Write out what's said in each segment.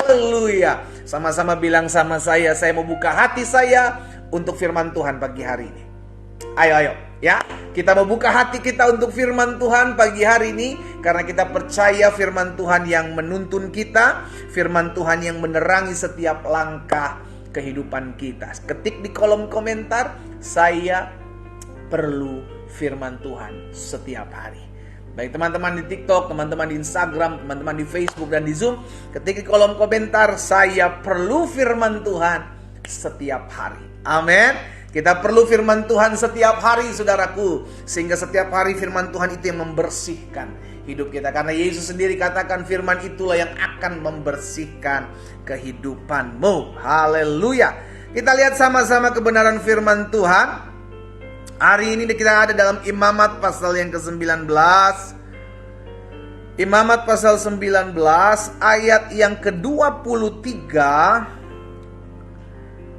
Haleluya. Sama-sama bilang sama saya mau buka hati saya untuk firman Tuhan pagi hari ini. Ayo ya, kita mau buka hati kita untuk firman Tuhan pagi hari ini, karena kita percaya firman Tuhan yang menuntun kita, firman Tuhan yang menerangi setiap langkah kehidupan kita. Ketik di kolom komentar, saya perlu firman Tuhan setiap hari. Baik teman-teman di TikTok, teman-teman di Instagram, teman-teman di Facebook dan di Zoom, ketik di kolom komentar, saya perlu firman Tuhan setiap hari. Amin. Kita perlu firman Tuhan setiap hari, saudaraku, sehingga setiap hari firman Tuhan itu yang membersihkan hidup kita. Karena Yesus sendiri katakan firman itulah yang akan membersihkan kehidupanmu. Haleluya. Kita lihat sama-sama kebenaran firman Tuhan. Hari ini kita ada dalam Imamat pasal yang ke-19. Imamat pasal 19 ayat yang ke-23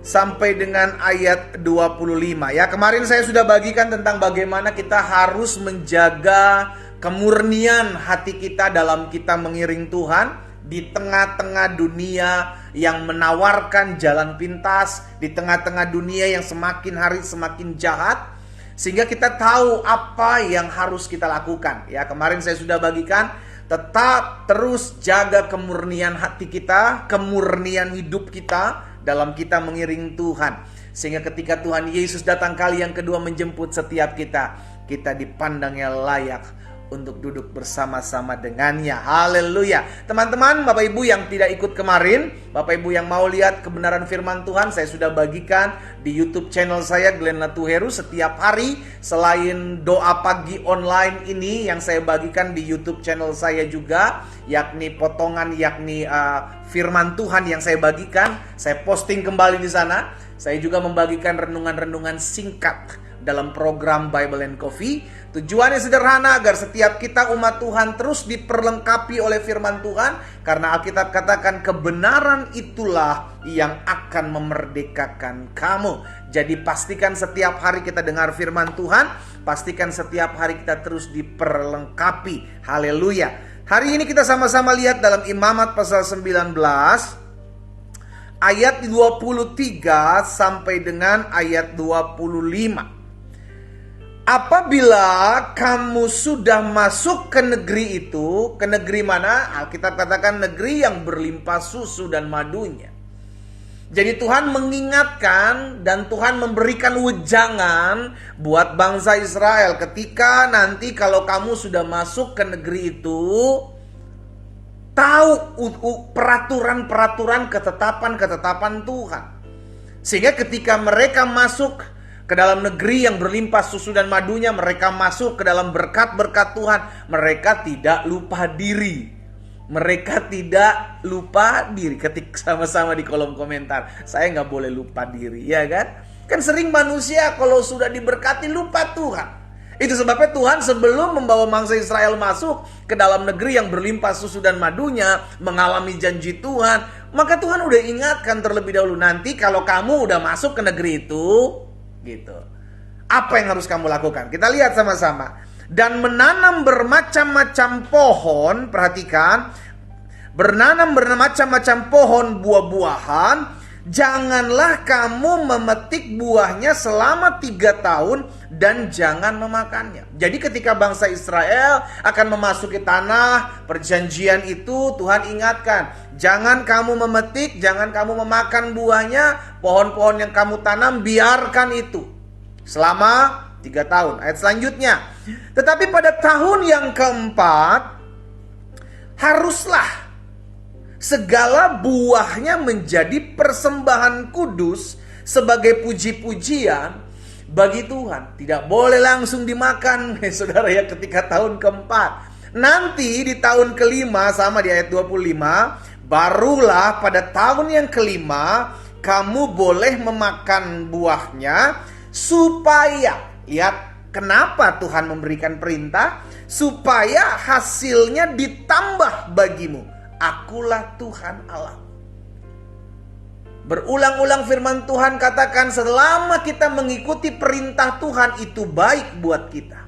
sampai dengan ayat 25 ya. Kemarin saya sudah bagikan tentang bagaimana kita harus menjaga kemurnian hati kita dalam kita mengiring Tuhan di tengah-tengah dunia yang menawarkan jalan pintas, di tengah-tengah dunia yang semakin hari semakin jahat, sehingga kita tahu apa yang harus kita lakukan ya. Kemarin saya sudah bagikan, tetap terus jaga kemurnian hati kita, kemurnian hidup kita dalam kita mengiring Tuhan, sehingga ketika Tuhan Yesus datang kali yang kedua menjemput setiap kita, kita dipandangnya layak untuk duduk bersama-sama dengannya. Haleluya. Teman-teman, Bapak Ibu yang tidak ikut kemarin, Bapak Ibu yang mau lihat kebenaran firman Tuhan, saya sudah bagikan di YouTube channel saya, Glenn Latuheru, setiap hari. Selain doa pagi online ini yang saya bagikan di YouTube channel saya juga, yakni potongan, yakni firman Tuhan yang saya bagikan, saya posting kembali di sana. Saya juga membagikan renungan-renungan singkat dalam program Bible and Coffee. Tujuannya sederhana, agar setiap kita umat Tuhan terus diperlengkapi oleh firman Tuhan, karena Alkitab katakan kebenaran itulah yang akan memerdekakan kamu. Jadi pastikan setiap hari kita dengar firman Tuhan, pastikan setiap hari kita terus diperlengkapi. Haleluya. Hari ini kita sama-sama lihat dalam Imamat pasal 19 ayat 23 sampai dengan ayat 25. Apabila kamu sudah masuk ke negeri itu, ke negeri mana? Alkitab katakan negeri yang berlimpah susu dan madunya. Jadi Tuhan mengingatkan dan Tuhan memberikan wejangan buat bangsa Israel ketika nanti kalau kamu sudah masuk ke negeri itu, tahu peraturan-peraturan, ketetapan-ketetapan Tuhan. Sehingga ketika mereka masuk ke dalam negeri yang berlimpah susu dan madunya, mereka masuk ke dalam berkat-berkat Tuhan, mereka tidak lupa diri. Mereka tidak lupa diri. Ketik sama-sama di kolom komentar, saya nggak boleh lupa diri, ya kan? Kan sering manusia kalau sudah diberkati lupa Tuhan. Itu sebabnya Tuhan sebelum membawa bangsa Israel masuk ke dalam negeri yang berlimpah susu dan madunya, mengalami janji Tuhan, maka Tuhan udah ingatkan terlebih dahulu, nanti kalau kamu udah masuk ke negeri itu, gitu, apa yang harus kamu lakukan? Kita lihat sama-sama. Dan menanam bermacam-macam pohon, perhatikan, menanam bermacam-macam pohon buah-buahan, janganlah kamu memetik buahnya selama 3 tahun dan jangan memakannya. Jadi ketika bangsa Israel akan memasuki tanah perjanjian itu, Tuhan ingatkan, jangan kamu memetik, jangan kamu memakan buahnya, pohon-pohon yang kamu tanam biarkan itu selama 3 tahun. Ayat selanjutnya, tetapi pada tahun yang keempat haruslah segala buahnya menjadi persembahan kudus sebagai puji-pujian bagi Tuhan. Tidak boleh langsung dimakan, saudara ya, ketika tahun keempat. Nanti di tahun kelima, sama di ayat 25, barulah pada tahun yang kelima kamu boleh memakan buahnya, supaya, lihat kenapa Tuhan memberikan perintah, supaya hasilnya ditambah bagimu. Akulah Tuhan Allah. Berulang-ulang firman Tuhan katakan, selama kita mengikuti perintah Tuhan itu baik buat kita.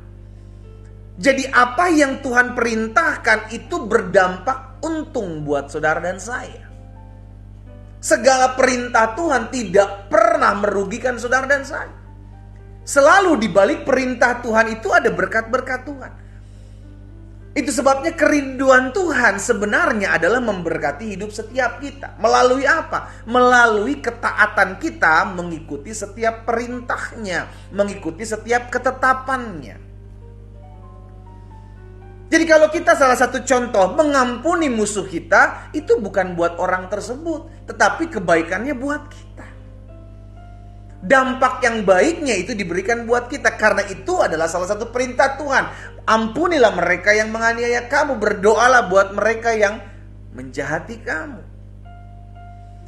Jadi apa yang Tuhan perintahkan itu berdampak untung buat saudara dan saya. Segala perintah Tuhan tidak pernah merugikan saudara dan saya. Selalu di balik perintah Tuhan itu ada berkat-berkat Tuhan. Itu sebabnya kerinduan Tuhan sebenarnya adalah memberkati hidup setiap kita. Melalui apa? Melalui ketaatan kita mengikuti setiap perintahnya, mengikuti setiap ketetapannya. Jadi kalau kita salah satu contoh mengampuni musuh kita, itu bukan buat orang tersebut, tetapi kebaikannya buat kita. Dampak yang baiknya itu diberikan buat kita. Karena itu adalah salah satu perintah Tuhan. Ampunilah mereka yang menganiaya kamu, berdoalah buat mereka yang menjahati kamu.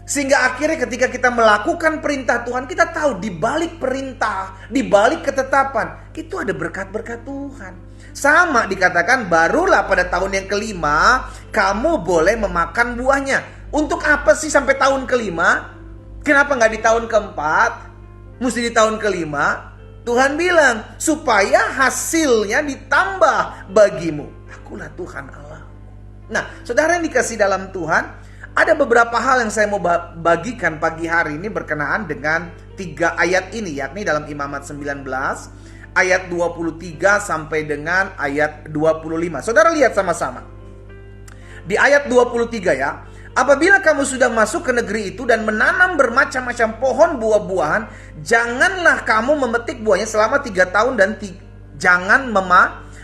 Sehingga akhirnya ketika kita melakukan perintah Tuhan, kita tahu di balik perintah, di balik ketetapan, itu ada berkat-berkat Tuhan. Sama dikatakan barulah pada tahun yang kelima kamu boleh memakan buahnya. Untuk apa sih sampai tahun kelima? Kenapa nggak di tahun keempat? Mesti di tahun kelima. Tuhan bilang supaya hasilnya ditambah bagimu. Akulah Tuhan Allah. Nah, saudara yang dikasih dalam Tuhan, ada beberapa hal yang saya mau bagikan pagi hari ini berkenaan dengan 3 ayat ini, yakni dalam Imamat 19 ayat 23 sampai dengan ayat 25. Saudara lihat sama-sama. Di ayat 23 ya. Apabila kamu sudah masuk ke negeri itu dan menanam bermacam-macam pohon buah-buahan, janganlah kamu memetik buahnya selama 3 tahun dan jangan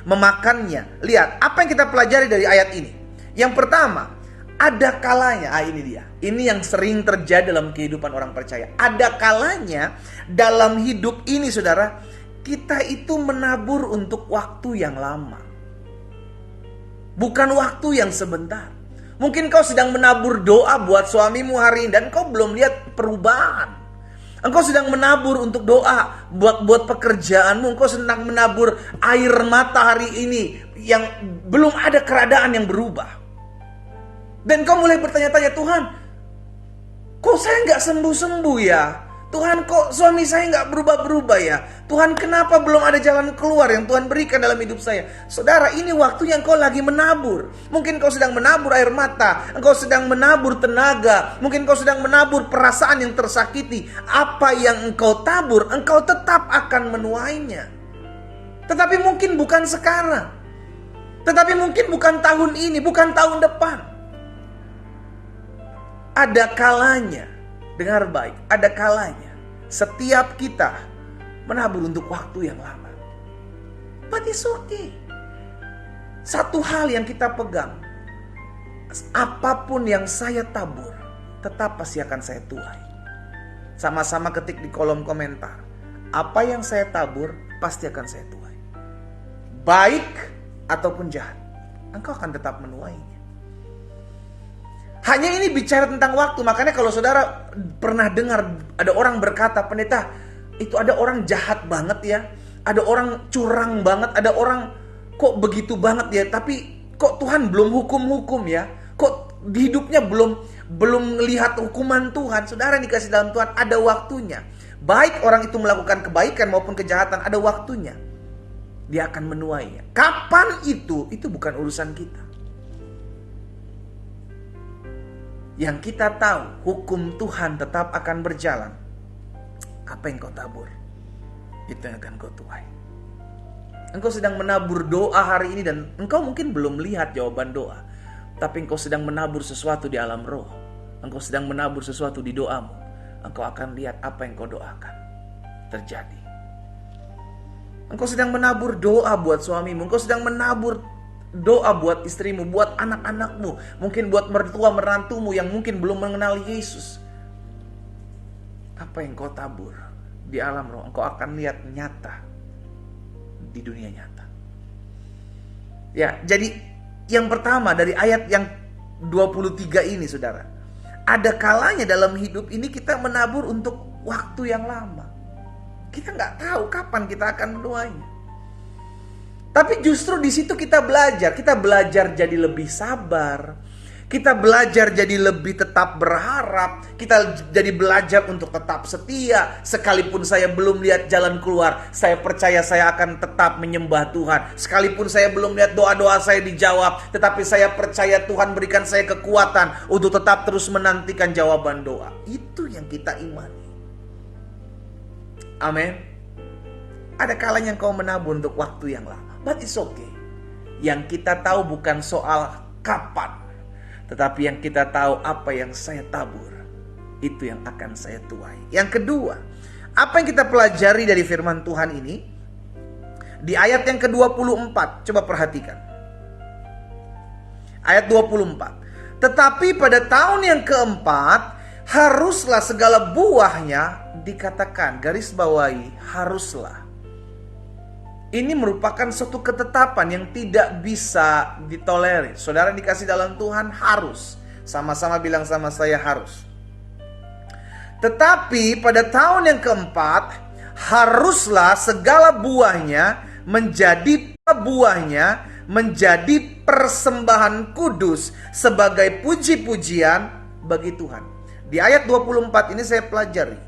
memakannya. Lihat, apa yang kita pelajari dari ayat ini? Yang pertama, ada kalanya. Ini dia. Ini yang sering terjadi dalam kehidupan orang percaya. Ada kalanya dalam hidup ini, saudara, kita itu menabur untuk waktu yang lama. Bukan waktu yang sebentar. Mungkin kau sedang menabur doa buat suamimu hari ini dan kau belum lihat perubahan. Engkau sedang menabur untuk doa buat pekerjaanmu. Engkau sedang menabur air mata hari ini yang belum ada keadaan yang berubah. Dan kau mulai bertanya-tanya, Tuhan, kok saya nggak sembuh-sembuh ya? Tuhan, kok suami saya nggak berubah-berubah ya? Tuhan, kenapa belum ada jalan keluar yang Tuhan berikan dalam hidup saya? Saudara, ini waktu yang kau lagi menabur. Mungkin kau sedang menabur air mata. Engkau sedang menabur tenaga. Mungkin kau sedang menabur perasaan yang tersakiti. Apa yang engkau tabur, engkau tetap akan menuainya. Tetapi mungkin bukan sekarang. Tetapi mungkin bukan tahun ini, bukan tahun depan. Ada kalanya. Dengar baik, ada kalanya setiap kita menabur untuk waktu yang lama. But it's okay. Satu hal yang kita pegang, apapun yang saya tabur, tetap pasti akan saya tuai. Sama-sama ketik di kolom komentar. Apa yang saya tabur, pasti akan saya tuai. Baik ataupun jahat, engkau akan tetap menuainya. Hanya ini bicara tentang waktu. Makanya kalau saudara pernah dengar ada orang berkata, pendeta, itu ada orang jahat banget ya. Ada orang curang banget. Ada orang kok begitu banget ya. Tapi kok Tuhan belum hukum-hukum ya. Kok di hidupnya belum melihat hukuman Tuhan. Saudara yang dikasih dalam Tuhan, ada waktunya. Baik orang itu melakukan kebaikan maupun kejahatan, ada waktunya. Dia akan menuainya. Kapan itu bukan urusan kita. Yang kita tahu, hukum Tuhan tetap akan berjalan. Apa yang kau tabur, itu yang akan kau tuai. Engkau sedang menabur doa hari ini dan engkau mungkin belum lihat jawaban doa. Tapi engkau sedang menabur sesuatu di alam roh. Engkau sedang menabur sesuatu di doamu. Engkau akan lihat apa yang kau doakan terjadi. Engkau sedang menabur doa buat suamimu. Engkau sedang menabur doa buat istrimu, buat anak-anakmu, mungkin buat mertua merantumu yang mungkin belum mengenal Yesus. Apa yang kau tabur di alam roh, engkau akan lihat nyata di dunia nyata. Ya, jadi yang pertama dari ayat yang 23 ini, saudara, ada kalanya dalam hidup ini kita menabur untuk waktu yang lama. Kita nggak tahu kapan kita akan menuainya. Tapi justru di situ kita belajar jadi lebih sabar. Kita belajar jadi lebih tetap berharap. Kita jadi belajar untuk tetap setia. Sekalipun saya belum lihat jalan keluar, saya percaya saya akan tetap menyembah Tuhan. Sekalipun saya belum lihat doa-doa saya dijawab, tetapi saya percaya Tuhan berikan saya kekuatan untuk tetap terus menantikan jawaban doa. Itu yang kita imani. Amin. Ada kalanya kau menabur untuk waktu yang lama, but it's okay. Yang kita tahu bukan soal kapan, tetapi yang kita tahu apa yang saya tabur, itu yang akan saya tuai. Yang kedua, apa yang kita pelajari dari firman Tuhan ini? Di ayat yang ke-24, coba perhatikan. Ayat 24. Tetapi pada tahun yang keempat, haruslah segala buahnya dikatakan, garis bawahi, haruslah. Ini merupakan suatu ketetapan yang tidak bisa ditolerir. Saudara dikasih dalam Tuhan, harus. Sama-sama bilang sama saya, harus. Tetapi pada tahun yang keempat, haruslah segala buahnya menjadi persembahan kudus sebagai puji-pujian bagi Tuhan. Di ayat 24 ini saya pelajari.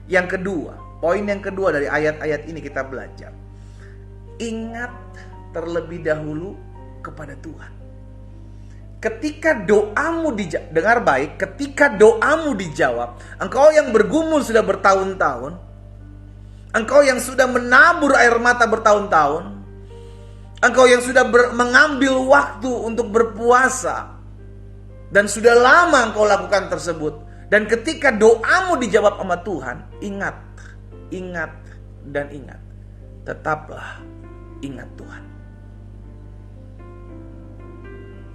Yang kedua, poin yang kedua dari ayat-ayat ini kita belajar. Ingat terlebih dahulu kepada Tuhan. Ketika doamu dijawab, dengar baik, ketika doamu dijawab, engkau yang bergumul sudah bertahun-tahun, engkau yang sudah menabur air mata bertahun-tahun, engkau yang sudah mengambil waktu untuk berpuasa, dan sudah lama engkau lakukan tersebut, dan ketika doamu dijawab sama Tuhan, ingat dan ingat, tetaplah ingat Tuhan.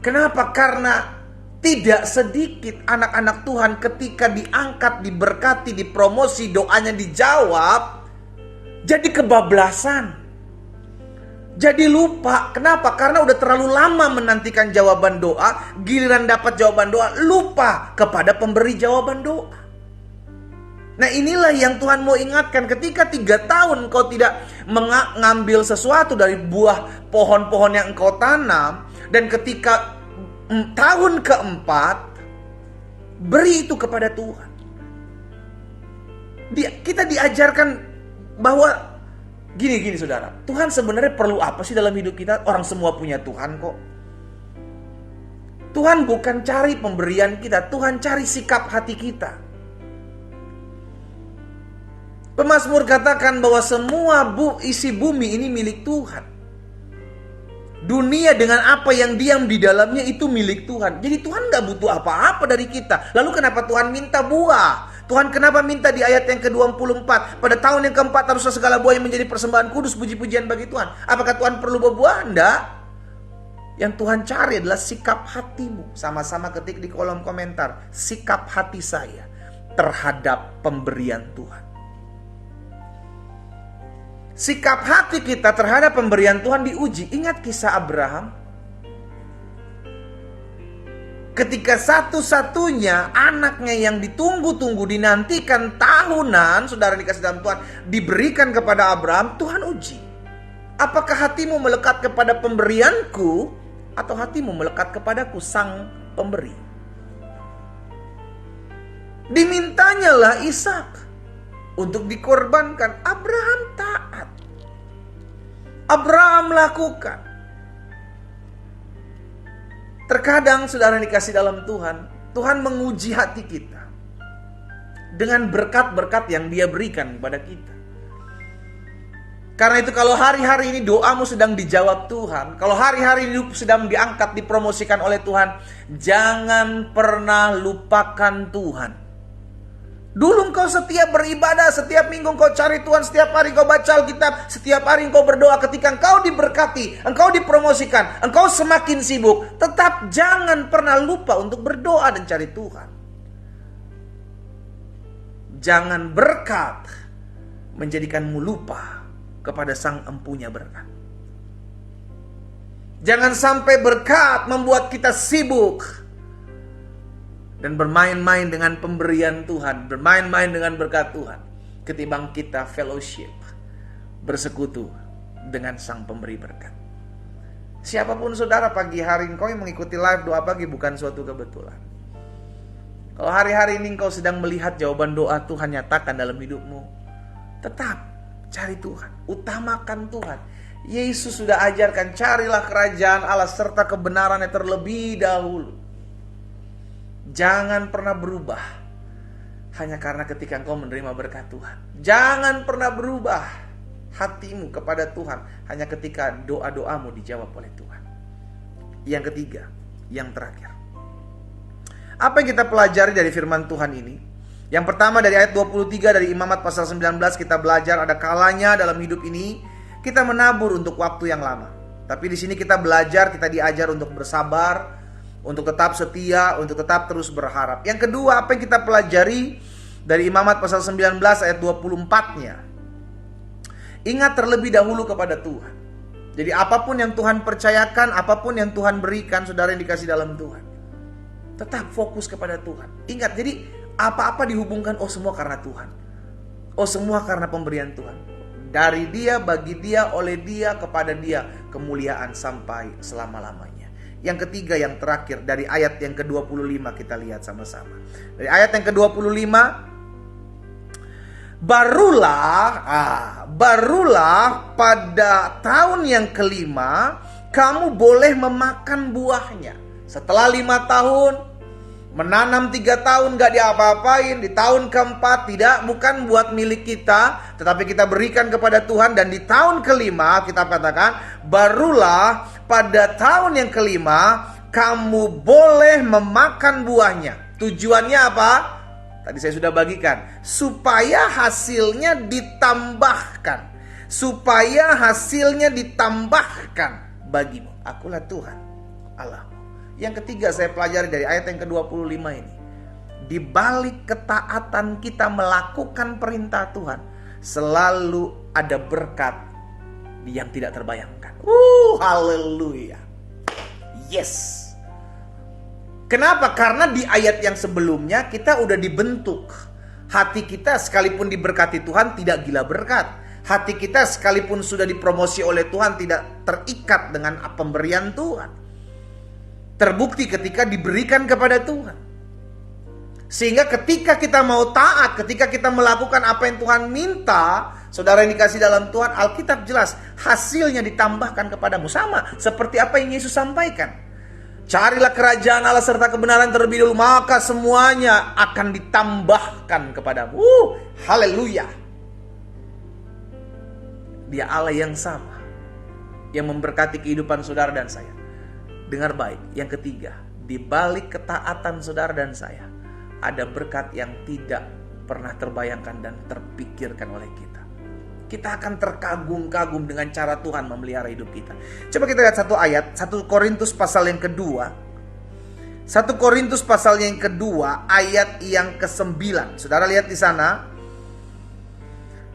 Kenapa? Karena tidak sedikit anak-anak Tuhan ketika diangkat, diberkati, dipromosi, doanya dijawab, jadi kebablasan. Jadi lupa. Kenapa? Karena udah terlalu lama menantikan jawaban doa, giliran dapat jawaban doa, lupa kepada pemberi jawaban doa. Nah, inilah yang Tuhan mau ingatkan. Ketika 3 tahun engkau tidak mengambil sesuatu dari buah pohon-pohon yang engkau tanam, dan ketika tahun keempat, beri itu kepada Tuhan. Kita diajarkan bahwa gini saudara, Tuhan sebenarnya perlu apa sih dalam hidup kita? Orang semua punya Tuhan kok. Tuhan bukan cari pemberian kita, Tuhan cari sikap hati kita. Pemazmur katakan bahwa semua isi bumi ini milik Tuhan. Dunia dengan apa yang diam di dalamnya itu milik Tuhan. Jadi Tuhan gak butuh apa-apa dari kita. Lalu kenapa Tuhan minta buah? Tuhan kenapa minta di ayat yang ke-24? Pada tahun yang keempat haruslah segala buah yang menjadi persembahan kudus, puji-pujian bagi Tuhan. Apakah Tuhan perlu berbuah? Enggak. Yang Tuhan cari adalah sikap hatimu. Sama-sama ketik di kolom komentar. Sikap hati saya terhadap pemberian Tuhan. Sikap hati kita terhadap pemberian Tuhan diuji. Ingat kisah Abraham. Ketika satu-satunya anaknya yang ditunggu-tunggu, dinantikan tahunan, saudara dikasih dalam Tuhan, diberikan kepada Abraham, Tuhan uji. Apakah hatimu melekat kepada pemberianku, atau hatimu melekat kepadaku, sang pemberi? Dimintanyalah Ishak untuk dikorbankan. Abraham taat. Abraham lakukan. Terkadang saudara dikasih dalam Tuhan, Tuhan menguji hati kita dengan berkat-berkat yang Dia berikan kepada kita. Karena itu kalau hari-hari ini doamu sedang dijawab Tuhan, kalau hari-hari hidup sedang diangkat, dipromosikan oleh Tuhan, jangan pernah lupakan Tuhan. Dulu engkau setiap beribadah, setiap minggu engkau cari Tuhan, setiap hari engkau baca Alkitab, setiap hari engkau berdoa. Ketika engkau diberkati, engkau dipromosikan, engkau semakin sibuk, tetap jangan pernah lupa untuk berdoa dan cari Tuhan. Jangan berkat menjadikanmu lupa kepada Sang Empunya berkat. Jangan sampai berkat membuat kita sibuk dan bermain-main dengan pemberian Tuhan, bermain-main dengan berkat Tuhan, ketimbang kita fellowship, bersekutu dengan Sang Pemberi berkat. Siapapun saudara, pagi hari engkau yang mengikuti live doa pagi bukan suatu kebetulan. Kalau hari-hari ini engkau sedang melihat jawaban doa Tuhan nyatakan dalam hidupmu, tetap cari Tuhan, utamakan Tuhan. Yesus sudah ajarkan, carilah kerajaan Allah serta kebenarannya terlebih dahulu. Jangan pernah berubah hanya karena ketika engkau menerima berkat Tuhan. Jangan pernah berubah hatimu kepada Tuhan hanya ketika doa-doamu dijawab oleh Tuhan. Yang ketiga, yang terakhir, apa yang kita pelajari dari firman Tuhan ini? Yang pertama dari ayat 23 dari Imamat pasal 19 kita belajar ada kalanya dalam hidup ini kita menabur untuk waktu yang lama. Tapi di sini kita belajar, kita diajar untuk bersabar, untuk tetap setia, untuk tetap terus berharap. Yang kedua, apa yang kita pelajari dari Imamat pasal 19 ayat 24-nya? Ingat terlebih dahulu kepada Tuhan. Jadi apapun yang Tuhan percayakan, apapun yang Tuhan berikan, saudara yang dikasih dalam Tuhan, tetap fokus kepada Tuhan. Ingat, jadi apa-apa dihubungkan, oh semua karena Tuhan. Oh semua karena pemberian Tuhan. Dari Dia, bagi Dia, oleh Dia, kepada Dia, kemuliaan sampai selama-lamanya. Yang ketiga, yang terakhir, dari ayat yang ke-25 kita lihat sama-sama. Dari ayat yang ke-25, barulah pada tahun yang kelima kamu boleh memakan buahnya. Setelah 5 tahun, menanam 3 tahun gak diapa-apain, di tahun keempat bukan buat milik kita, tetapi kita berikan kepada Tuhan. Dan di tahun kelima kita katakan, barulah pada tahun yang kelima kamu boleh memakan buahnya. Tujuannya apa? Tadi saya sudah bagikan, supaya hasilnya ditambahkan. Supaya hasilnya ditambahkan bagimu. Akulah Tuhan Allahmu. Yang ketiga saya pelajari dari ayat yang ke-25 ini. Di balik ketaatan kita melakukan perintah Tuhan, selalu ada berkat yang tidak terbayangkan. Haleluya. Yes. Kenapa? Karena di ayat yang sebelumnya kita udah dibentuk. Hati kita sekalipun diberkati Tuhan tidak gila berkat. Hati kita sekalipun sudah dipromosi oleh Tuhan tidak terikat dengan pemberian Tuhan. Terbukti ketika diberikan kepada Tuhan. Sehingga ketika kita mau taat, ketika kita melakukan apa yang Tuhan minta, saudara yang dikasih dalam Tuhan, Alkitab jelas hasilnya ditambahkan kepadamu. Sama seperti apa yang Yesus sampaikan. Carilah kerajaan Allah serta kebenaran terlebih dahulu, maka semuanya akan ditambahkan kepadamu. Haleluya. Dia Allah yang sama, yang memberkati kehidupan saudara dan saya. Dengar baik, yang ketiga, di balik ketaatan saudara dan saya, ada berkat yang tidak pernah terbayangkan dan terpikirkan oleh kita. Kita akan terkagum-kagum dengan cara Tuhan memelihara hidup kita. Coba kita lihat satu ayat, 1 Korintus pasal yang kedua. 1 Korintus pasal yang kedua, ayat yang ke-9. Saudara lihat di sana.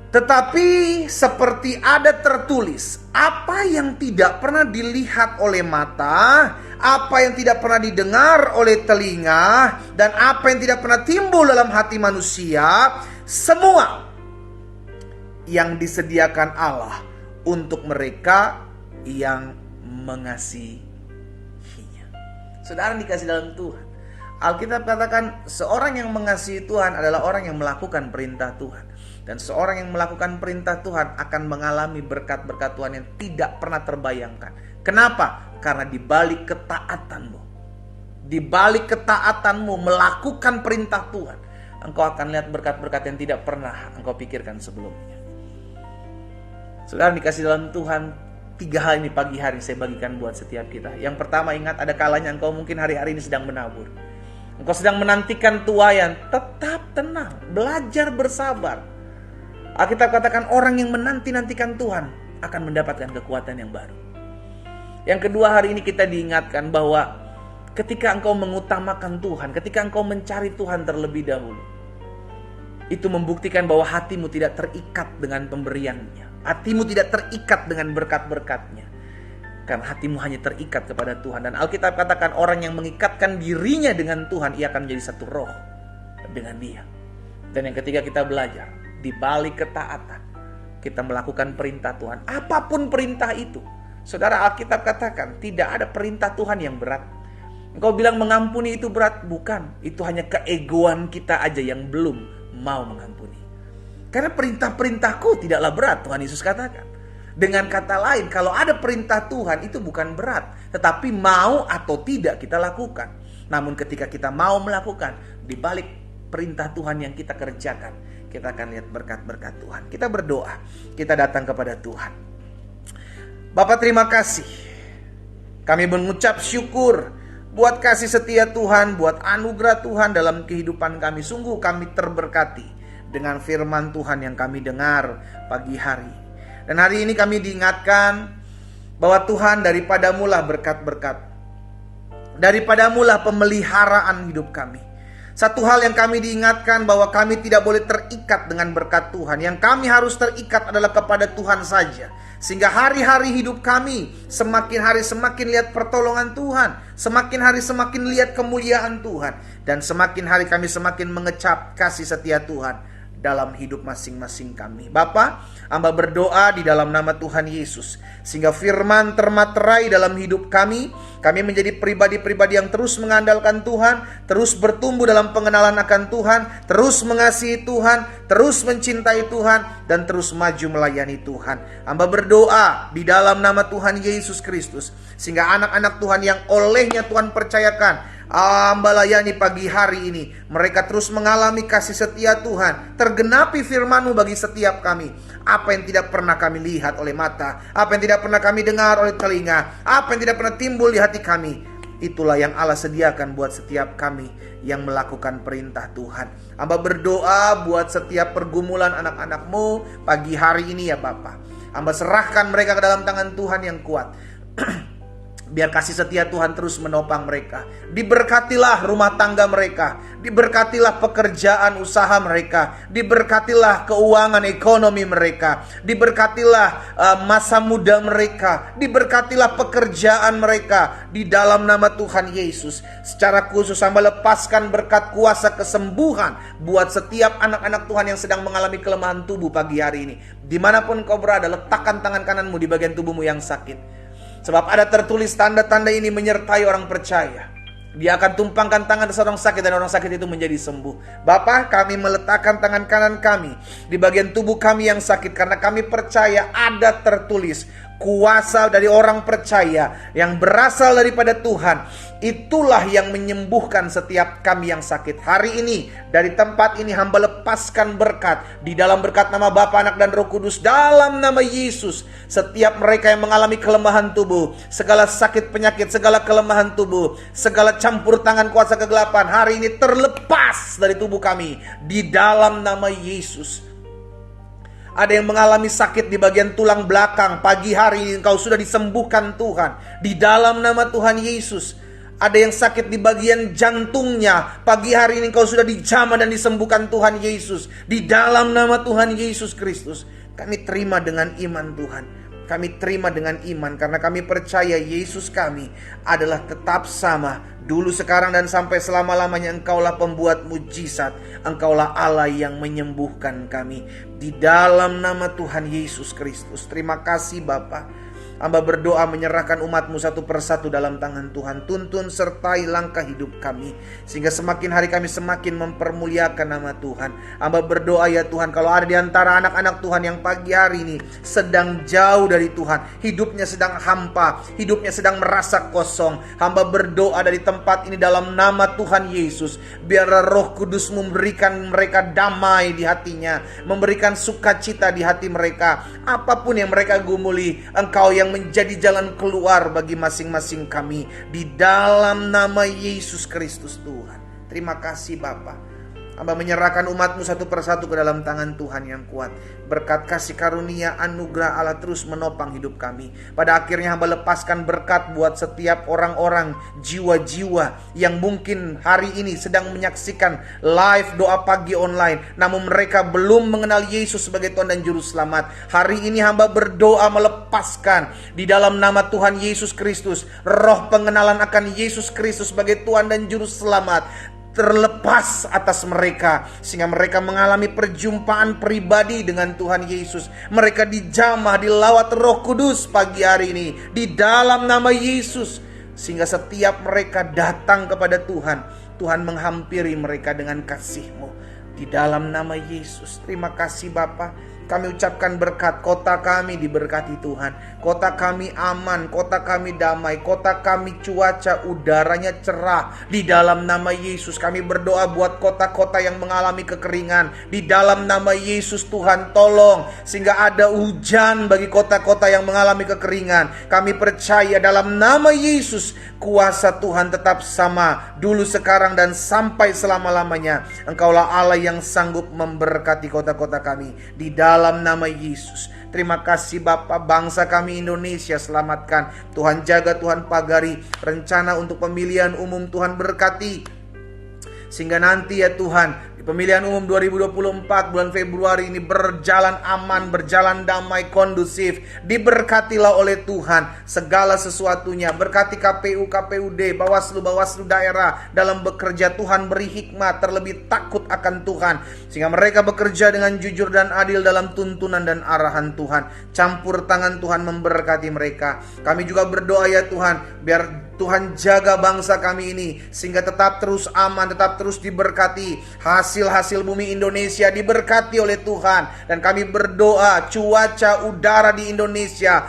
Tetapi seperti ada tertulis, apa yang tidak pernah dilihat oleh mata, apa yang tidak pernah didengar oleh telinga, dan apa yang tidak pernah timbul dalam hati manusia, semua yang disediakan Allah untuk mereka yang mengasihinya. Saudara dikasih dalam Tuhan. Alkitab katakan seorang yang mengasihi Tuhan adalah orang yang melakukan perintah Tuhan. Dan seorang yang melakukan perintah Tuhan akan mengalami berkat-berkat Tuhan yang tidak pernah terbayangkan. Kenapa? Karena di balik ketaatanmu, di balik ketaatanmu melakukan perintah Tuhan, engkau akan lihat berkat-berkat yang tidak pernah engkau pikirkan sebelumnya. Saudara dikasih dalam Tuhan, 3 hal ini pagi hari saya bagikan buat setiap kita. Yang pertama, ingat ada kalanya engkau mungkin hari-hari ini sedang menabur. Engkau sedang menantikan tuaian, tetap tenang, belajar bersabar. Alkitab katakan orang yang menanti-nantikan Tuhan akan mendapatkan kekuatan yang baru. Yang kedua, hari ini kita diingatkan bahwa ketika engkau mengutamakan Tuhan, ketika engkau mencari Tuhan terlebih dahulu, itu membuktikan bahwa hatimu tidak terikat dengan pemberiannya. Hatimu tidak terikat dengan berkat-berkatnya. Karena hatimu hanya terikat kepada Tuhan. Dan Alkitab katakan orang yang mengikatkan dirinya dengan Tuhan, ia akan menjadi satu roh dengan Dia. Dan yang ketiga, kita belajar di balik ketaatan kita melakukan perintah Tuhan. Apapun perintah itu, Saudara, Alkitab katakan tidak ada perintah Tuhan yang berat. Engkau bilang mengampuni itu berat. Bukan, itu hanya keegoan kita aja yang belum mau mengampuni. Karena perintah-perintahku tidaklah berat, Tuhan Yesus katakan. Dengan kata lain, kalau ada perintah Tuhan itu bukan berat, tetapi mau atau tidak kita lakukan. Namun ketika kita mau melakukan, di balik perintah Tuhan yang kita kerjakan, kita akan lihat berkat-berkat Tuhan. Kita berdoa, kita datang kepada Tuhan. Bapa, terima kasih. Kami mengucap syukur buat kasih setia Tuhan, buat anugerah Tuhan dalam kehidupan kami. Sungguh kami terberkati dengan firman Tuhan yang kami dengar pagi hari. Dan hari ini kami diingatkan bahwa Tuhan, daripadamu-lah berkat-berkat. Daripadamu-lah pemeliharaan hidup kami. Satu hal yang kami diingatkan bahwa kami tidak boleh terikat dengan berkat Tuhan. Yang kami harus terikat adalah kepada Tuhan saja. Sehingga hari-hari hidup kami semakin hari semakin lihat pertolongan Tuhan. Semakin hari semakin lihat kemuliaan Tuhan. Dan semakin hari kami semakin mengecap kasih setia Tuhan dalam hidup masing-masing kami. Bapa, hamba berdoa di dalam nama Tuhan Yesus, sehingga firman termaterai dalam hidup kami. Kami menjadi pribadi-pribadi yang terus mengandalkan Tuhan, terus bertumbuh dalam pengenalan akan Tuhan, terus mengasihi Tuhan, terus mencintai Tuhan, dan terus maju melayani Tuhan. Hamba berdoa di dalam nama Tuhan Yesus Kristus, sehingga anak-anak Tuhan yang olehnya Tuhan percayakan hamba layani pagi hari ini, mereka terus mengalami kasih setia Tuhan. Tergenapi firman-Mu bagi setiap kami. Apa yang tidak pernah kami lihat oleh mata, apa yang tidak pernah kami dengar oleh telinga, apa yang tidak pernah timbul di hati kami, itulah yang Allah sediakan buat setiap kami yang melakukan perintah Tuhan. Hamba berdoa buat setiap pergumulan anak-anak-Mu pagi hari ini ya Bapa. Hamba serahkan mereka ke dalam tangan Tuhan yang kuat. Biar kasih setia Tuhan terus menopang mereka. Diberkatilah rumah tangga mereka. Diberkatilah pekerjaan usaha mereka. Diberkatilah keuangan ekonomi mereka. Diberkatilah masa muda mereka. Diberkatilah pekerjaan mereka. Di dalam nama Tuhan Yesus. Secara khusus hamba lepaskan berkat kuasa kesembuhan buat setiap anak-anak Tuhan yang sedang mengalami kelemahan tubuh pagi hari ini. Dimanapun kau berada, letakkan tangan kananmu di bagian tubuhmu yang sakit. Sebab ada tertulis tanda-tanda ini menyertai orang percaya. Dia akan tumpangkan tangan seorang sakit dan orang sakit itu menjadi sembuh. Bapa, kami meletakkan tangan kanan kami di bagian tubuh kami yang sakit. Karena kami percaya ada tertulis kuasa dari orang percaya yang berasal daripada Tuhan. Itulah yang menyembuhkan setiap kami yang sakit. Hari ini dari tempat ini hamba lepaskan berkat. Di dalam berkat nama Bapa, Anak dan Roh Kudus, dalam nama Yesus, setiap mereka yang mengalami kelemahan tubuh, segala sakit penyakit, segala kelemahan tubuh, segala campur tangan kuasa kegelapan, hari ini terlepas dari tubuh kami di dalam nama Yesus. Ada yang mengalami sakit di bagian tulang belakang, pagi hari ini engkau sudah disembuhkan Tuhan di dalam nama Tuhan Yesus. Ada yang sakit di bagian jantungnya, pagi hari ini engkau sudah dijamah dan disembuhkan Tuhan Yesus di dalam nama Tuhan Yesus Kristus. Kami terima dengan iman Tuhan. Kami terima dengan iman karena kami percaya Yesus kami adalah tetap sama dulu, sekarang, dan sampai selama-lamanya. Engkaulah pembuat mujizat. Engkaulah Allah yang menyembuhkan kami di dalam nama Tuhan Yesus Kristus. Terima kasih Bapa. Hamba berdoa menyerahkan umat-Mu satu persatu dalam tangan Tuhan. Tuntun sertai langkah hidup kami, sehingga semakin hari kami semakin mempermuliakan nama Tuhan. Hamba berdoa ya Tuhan, kalau ada di antara anak-anak Tuhan yang pagi hari ini sedang jauh dari Tuhan, hidupnya sedang hampa, hidupnya sedang merasa kosong, hamba berdoa dari tempat ini dalam nama Tuhan Yesus, biar Roh Kudus memberikan mereka damai di hatinya, memberikan sukacita di hati mereka. Apapun yang mereka gumuli, Engkau yang menjadi jalan keluar bagi masing-masing kami di dalam nama Yesus Kristus Tuhan. Terima kasih Bapa. Hamba menyerahkan umat-Mu satu persatu ke dalam tangan Tuhan yang kuat. Berkat kasih karunia anugerah Allah terus menopang hidup kami. Pada akhirnya hamba lepaskan berkat buat setiap orang-orang, jiwa-jiwa yang mungkin hari ini sedang menyaksikan live doa pagi online, namun mereka belum mengenal Yesus sebagai Tuhan dan Juru Selamat. Hari ini hamba berdoa melepaskan di dalam nama Tuhan Yesus Kristus roh pengenalan akan Yesus Kristus sebagai Tuhan dan Juru Selamat. terlepas atas mereka, sehingga mereka mengalami perjumpaan pribadi dengan Tuhan Yesus. Mereka dijamah, dilawat Roh Kudus pagi hari ini di dalam nama Yesus, sehingga setiap mereka datang kepada Tuhan, Tuhan menghampiri mereka dengan kasih-Mu di dalam nama Yesus. Terima kasih Bapa. Kami ucapkan berkat, kota kami diberkati Tuhan. Kota kami aman, kota kami damai, kota kami cuaca udaranya cerah. Di dalam nama Yesus kami berdoa buat kota-kota yang mengalami kekeringan. Di dalam nama Yesus Tuhan tolong sehingga ada hujan bagi kota-kota yang mengalami kekeringan. Kami percaya dalam nama Yesus kuasa Tuhan tetap sama dulu, sekarang, dan sampai selama-lamanya. Engkaulah Allah yang sanggup memberkati kota-kota kami di dalam nama Yesus. Terima kasih Bapa. Bangsa kami Indonesia selamatkan, Tuhan jaga, Tuhan pagari. Rencana untuk pemilihan umum Tuhan berkati, sehingga nanti ya Tuhan pemilihan umum 2024 bulan Februari ini berjalan aman, berjalan damai, kondusif. Diberkatilah oleh Tuhan segala sesuatunya. Berkati KPU, KPUD, Bawaslu daerah dalam bekerja. Tuhan beri hikmat, terlebih takut akan Tuhan, sehingga mereka bekerja dengan jujur dan adil dalam tuntunan dan arahan Tuhan. Campur tangan Tuhan memberkati mereka. Kami juga berdoa ya Tuhan, biar Tuhan jaga bangsa kami ini sehingga tetap terus aman, tetap terus diberkati. Hasil bumi Indonesia diberkati oleh Tuhan. Dan kami berdoa cuaca udara di Indonesia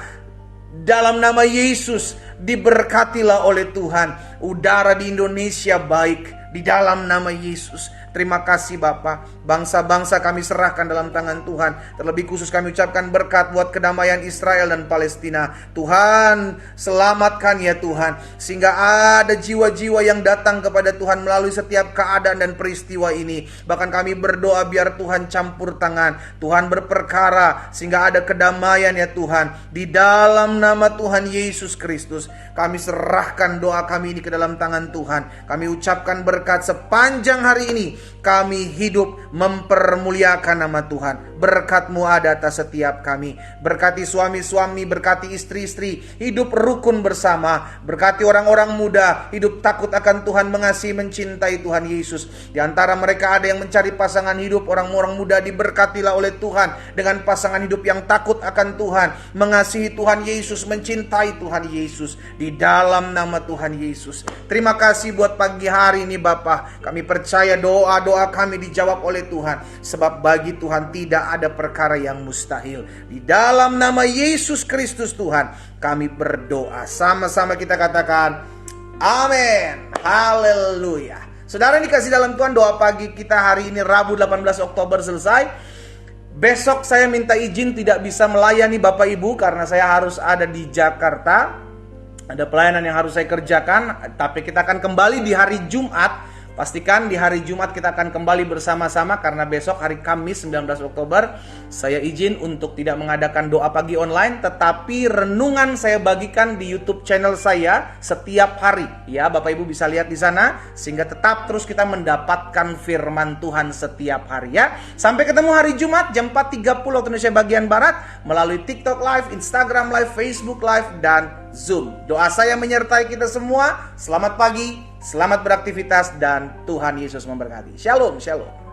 dalam nama Yesus diberkatilah oleh Tuhan. Udara di Indonesia baik di dalam nama Yesus. Terima kasih Bapa. Bangsa-bangsa kami serahkan dalam tangan Tuhan. Terlebih khusus kami ucapkan berkat buat kedamaian Israel dan Palestina. Tuhan selamatkan ya Tuhan, sehingga ada jiwa-jiwa yang datang kepada Tuhan melalui setiap keadaan dan peristiwa ini. Bahkan kami berdoa biar Tuhan campur tangan, Tuhan berperkara, sehingga ada kedamaian ya Tuhan. Di dalam nama Tuhan Yesus Kristus kami serahkan doa kami ini ke dalam tangan Tuhan. Kami ucapkan berkat sepanjang hari ini. Kami hidup mempermuliakan nama Tuhan. Berkat-Mu ada atas setiap kami. Berkati suami-suami, berkati istri-istri, hidup rukun bersama. Berkati orang-orang muda, hidup takut akan Tuhan, mengasihi, mencintai Tuhan Yesus. Di antara mereka ada yang mencari pasangan hidup. Orang-orang muda diberkatilah oleh Tuhan dengan pasangan hidup yang takut akan Tuhan, mengasihi Tuhan Yesus, mencintai Tuhan Yesus. Di dalam nama Tuhan Yesus. Terima kasih buat pagi hari ini Bapa. Kami percaya doa-doa kami dijawab oleh Tuhan, sebab bagi Tuhan tidak ada perkara yang mustahil. Di dalam nama Yesus Kristus Tuhan kami berdoa. Sama-sama kita katakan amin. Haleluya. Saudara dikasih dalam Tuhan, doa pagi kita hari ini Rabu 18 Oktober selesai. Besok saya minta izin tidak bisa melayani Bapak Ibu karena saya harus ada di Jakarta. Ada pelayanan yang harus saya kerjakan, tapi kita akan kembali di hari Jumat. Pastikan di hari Jumat kita akan kembali bersama-sama, karena besok hari Kamis 19 Oktober saya izin untuk tidak mengadakan doa pagi online, tetapi renungan saya bagikan di YouTube channel saya setiap hari. Ya, Bapak Ibu bisa lihat di sana, sehingga tetap terus kita mendapatkan firman Tuhan setiap hari ya. Sampai ketemu hari Jumat jam 4.30 waktu Indonesia bagian Barat melalui TikTok Live, Instagram Live, Facebook Live, dan Zoom. Doa saya menyertai kita semua. Selamat pagi, selamat beraktivitas, dan Tuhan Yesus memberkati. Shalom, shalom.